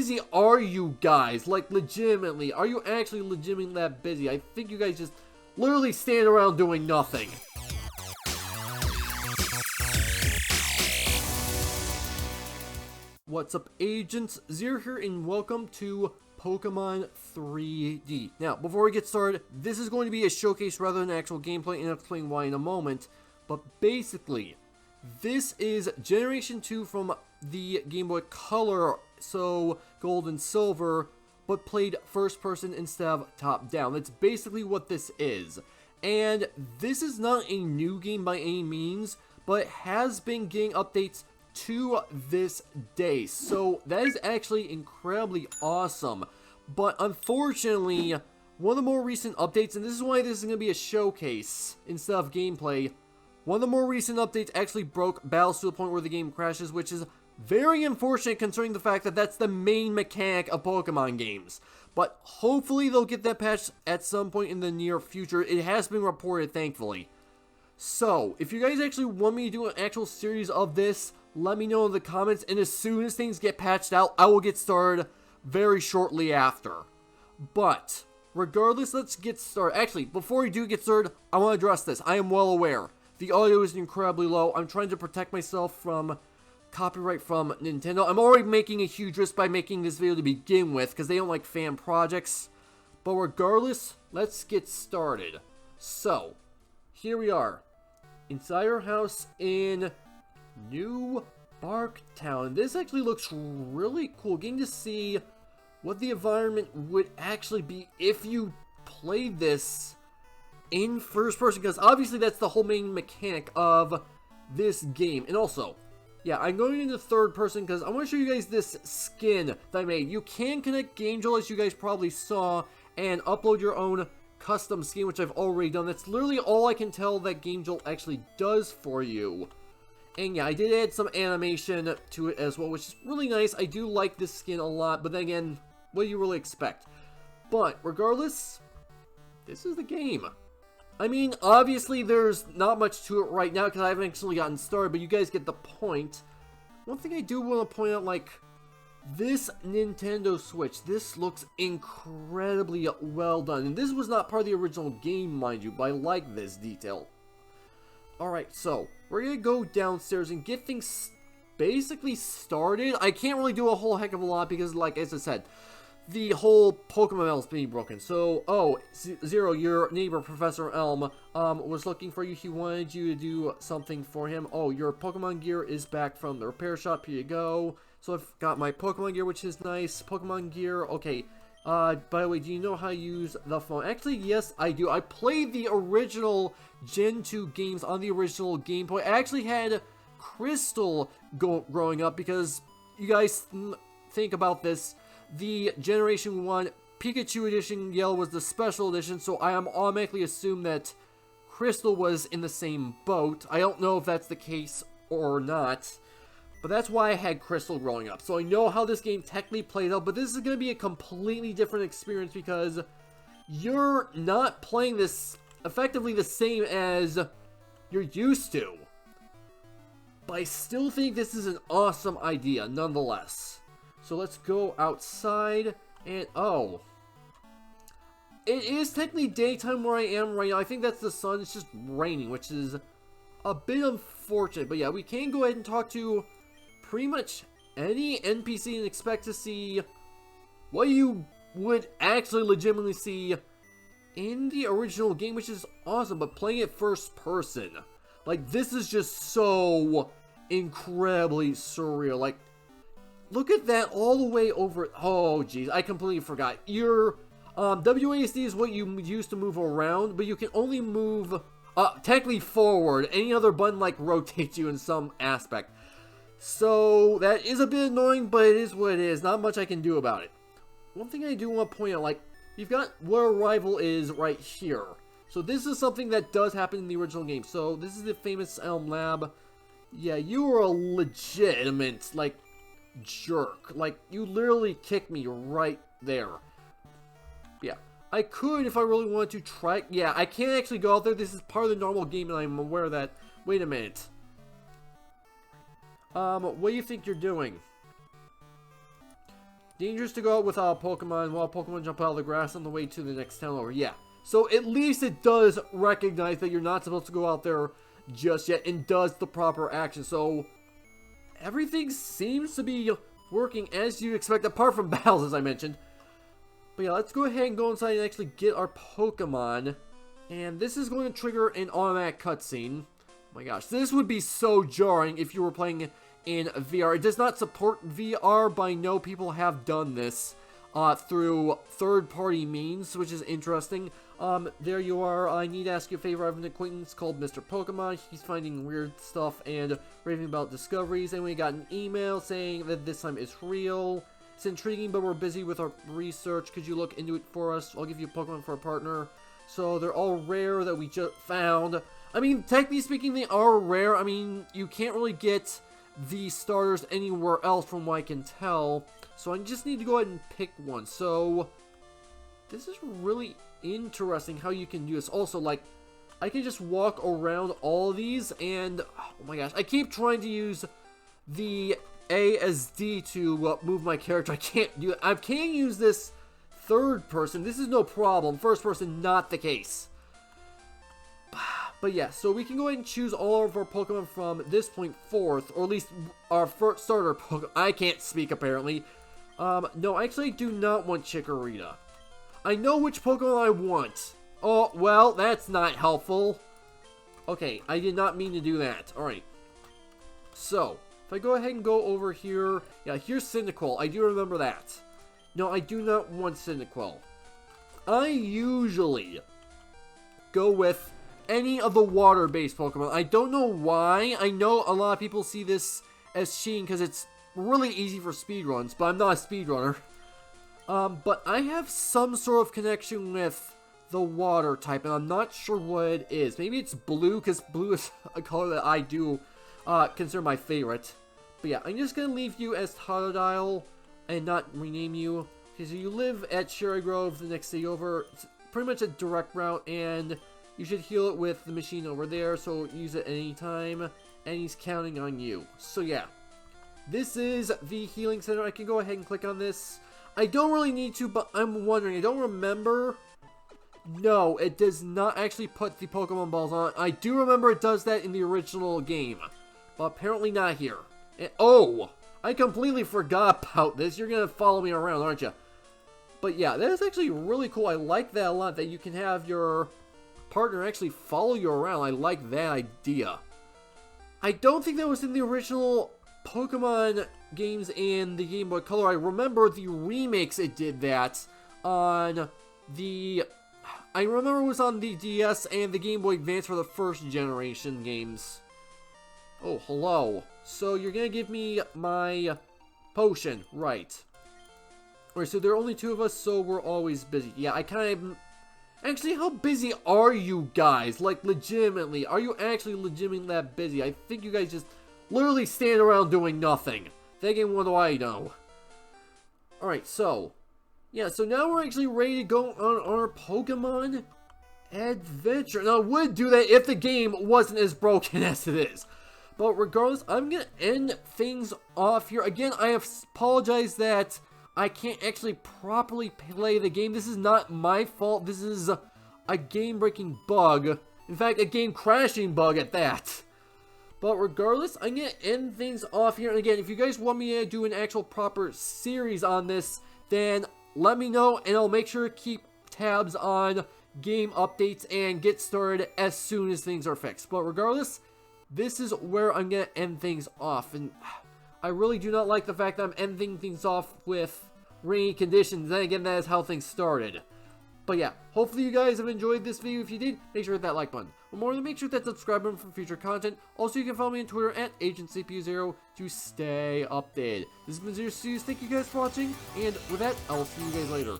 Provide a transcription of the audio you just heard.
busy are you guys? Like, legitimately, are you actually legitimately that busy? I think you guys just literally stand around doing nothing. What's up, agents? Zero here, and welcome to Pokemon 3D. Now, before we get started, this is going to be a showcase rather than actual gameplay, and I'll explain why in a moment. But basically, this is Generation 2 from the Game Boy Color, so Gold and Silver, but played first person instead of top down. That's basically what this is. And this is not a new game by any means, but it has been getting updates to this day, so that is actually incredibly awesome. But unfortunately, one of the more recent updates, and this is why this is going to be a showcase instead of gameplay, one of the more recent updates actually broke battles to the point where the game crashes, which is very unfortunate considering the fact that that's the main mechanic of Pokemon games. But hopefully they'll get that patch at some point in the near future. It has been reported, thankfully. So, if you guys actually want me to do an actual series of this, let me know in the comments, and as soon as things get patched out, I will get started very shortly after. But, regardless, let's get started. Actually, before we do get started, I want to address this. I am well aware. The audio is incredibly low. I'm trying to protect myself from copyright from Nintendo. I'm already making a huge risk by making this video to begin with, because they don't like fan projects. But regardless, let's get started. So, here we are. Inside our house in New Bark Town. This actually looks really cool. Getting to see what the environment would actually be if you played this in first person, because obviously that's the whole main mechanic of this game. And also, yeah, I'm going into third person because I want to show you guys this skin that I made. You can connect GameJolt, as you guys probably saw, and upload your own custom skin, which I've already done. That's literally all I can tell that GameJolt actually does for you. And yeah, I did add some animation to it as well, which is really nice. I do like this skin a lot, but then again, what do you really expect? But regardless, this is the game. I mean, obviously there's not much to it right now because I haven't actually gotten started, but you guys get the point. One thing I do want to point out, like, this Nintendo Switch, this looks incredibly well done. And this was not part of the original game, mind you, but I like this detail. Alright, so we're going to go downstairs and get things basically started. I can't really do a whole heck of a lot because, like, as I said, the whole Pokemon Elm is being broken. So, Zero, your neighbor, Professor Elm, was looking for you. He wanted you to do something for him. Oh, your Pokemon gear is back from the repair shop. Here you go. So I've got my Pokemon gear, which is nice. Pokemon gear, okay. By the way, do you know how to use the phone? Actually, yes, I do. I played the original Gen 2 games on the original Game Boy. I actually had Crystal growing up because you guys think about this. The Generation 1 Pikachu Edition Yellow was the special edition, so I am automatically assumed that Crystal was in the same boat. I don't know if that's the case or not. But that's why I had Crystal growing up. So I know how this game technically plays out, but this is going to be a completely different experience because you're not playing this effectively the same as you're used to. But I still think this is an awesome idea nonetheless. So let's go outside and, oh. It is technically daytime where I am right now. I think that's the sun. It's just raining, which is a bit unfortunate. But yeah, we can go ahead and talk to pretty much any NPC and expect to see what you would actually legitimately see in the original game, which is awesome. But playing it first person, like, this is just so incredibly surreal. Like, look at that all the way over. Oh geez, I completely forgot. Your WASD is what you use to move around, but you can only move technically forward. Any other button like rotates you in some aspect. So, that is a bit annoying, but it is what it is. Not much I can do about it. One thing I do want to point out, like, you've got where Arrival is right here. So, this is something that does happen in the original game. So, this is the famous Elm Lab. Yeah, you were a legitimate, like, jerk. Like, you literally kicked me right there. Yeah. I could, if I really wanted to, try. Yeah, I can't actually go out there. This is part of the normal game, and I'm aware of that. Wait a minute. What do you think you're doing? dangerous to go out without Pokemon while Pokemon jump out of the grass on the way to the next town over. Yeah. So at least it does recognize that you're not supposed to go out there just yet and does the proper action. So everything seems to be working as you expect, apart from battles, as I mentioned. But yeah, let's go ahead and go inside and actually get our Pokemon. And this is going to trigger an automatic cutscene. Oh my gosh, this would be so jarring if you were playing in VR. It does not support VR, but I know people have done this through third-party means, which is interesting. There you are. I need to ask you a favor. I have an acquaintance called Mr. Pokemon. He's finding weird stuff and raving about discoveries. And we got an email saying that this time it's real. It's intriguing, but we're busy with our research. Could you look into it for us? I'll give you a Pokemon for a partner. So they're all rare that we just found. I mean, technically speaking, they are rare. I mean, you can't really get the starters anywhere else from what I can tell. So I just need to go ahead and pick one. So this is really interesting how you can do this. Also, like, I can just walk around all of these and, oh my gosh, I keep trying to use the A as D to move my character. I can't do it. I can use this third person. This is no problem. First person, not the case. But yeah, so we can go ahead and choose all of our Pokemon from this point forth, or at least our first starter Pokemon. I can't speak, apparently. No, actually, I do not want Chikorita. I know which Pokemon I want. Oh, well, that's not helpful. Okay, I did not mean to do that. Alright. So, if I go ahead and go over here... Yeah, here's Cyndaquil. I do remember that. No, I do not want Cyndaquil. I usually go with any of the water-based Pokemon. I don't know why. I know a lot of people see this as cheating because it's really easy for speedruns, but I'm not a speedrunner. But I have some sort of connection with the water type, and I'm not sure what it is. Maybe it's blue, because blue is a color that I do consider my favorite. But yeah, I'm just going to leave you as Totodile and not rename you, because you live at Cherry Grove, the next city over. It's pretty much a direct route, and you should heal it with the machine over there, so use it anytime, and he's counting on you. So yeah, this is the healing center. I can go ahead and click on this. I don't really need to, but I'm wondering, I don't remember. No, it does not actually put the Pokemon balls on. I do remember it does that in the original game, but apparently not here. And, oh, I completely forgot about this. You're going to follow me around, aren't you? But yeah, that is actually really cool. I like that a lot, that you can have your partner actually follow you around. I like that idea. I don't think that was in the original Pokemon games in the Game Boy Color. I remember the remakes it did that on the... I remember it was on the DS and the Game Boy Advance for the first generation games. Oh, hello. So you're gonna give me my potion, right. Alright, so there are only two of us, so we're always busy. Yeah, I kind of... Actually, how busy are you guys? Like, legitimately, are you actually legitimately that busy? I think you guys just literally stand around doing nothing. Thinking, what do I know? Alright, so... yeah, so now we're actually ready to go on our Pokemon adventure. Now, I would do that if the game wasn't as broken as it is. But regardless, I'm going to end things off here. Again, I apologize that I can't actually properly play the game. This is not my fault. This is a game-breaking bug. In fact, a game-crashing bug at that. But regardless, I'm going to end things off here. And again, if you guys want me to do an actual proper series on this, then let me know, and I'll make sure to keep tabs on game updates and get started as soon as things are fixed. But regardless, this is where I'm going to end things off. And I really do not like the fact that I'm ending things off with rainy conditions. Then again, that is how things started. But yeah, hopefully you guys have enjoyed this video. If you did, make sure to hit that like button. But more than make sure to hit that subscribe button for future content. Also, you can follow me on Twitter at AgentCPU0 to stay updated. This has been Zero Studios. Thank you guys for watching. And with that, I'll see you guys later.